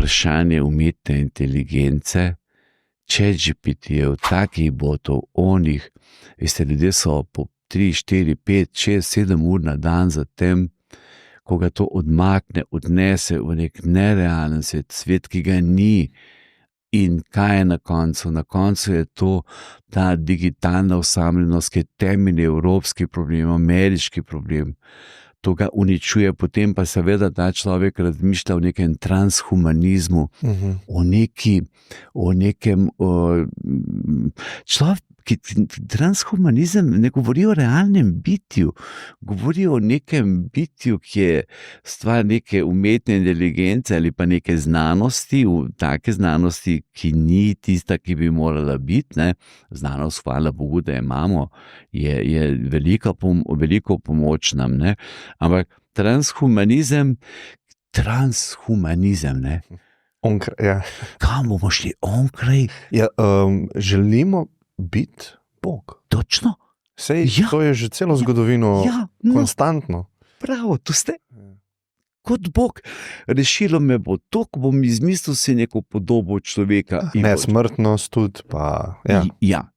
vprašanje umetne inteligence, ChatGPT-jev, takih botov, onih, veste, ljudje so po 3, 4, 5, 6, 7 ur na dan za tem, ko ga to odmakne, odnese v nek nerealen svet, svet, ki ga ni. In kaj je na koncu? Na koncu je to ta digitalna osamljenost, ki je temeljni evropski problem, ameriški problem. To ga uničuje, potem pa seveda ta človek razmišlja o nekem transhumanizmu, o nekem človek, transhumanizem ne govori o realnem bitju, govori o nekem bitju, ki je stvar neke umetne inteligence ali pa neke znanosti, take znanosti, ki ni tista, ki bi morala biti, ne. Znanost, hvala Bogu, da imamo, je veliko pomoč nam, ne. Ampak transhumanizem, ne. Ja. Kam bomo šli? Onkraj? Ja, želimo biti Bog. Točno? Sej, Ja. to je že celo zgodovino konstantno. Bravo, to ste kot Bog. Rešilo me bo to, ko bom izmislil si neko podobo človeka. Nesmrtnost tudi, pa ja. Ja,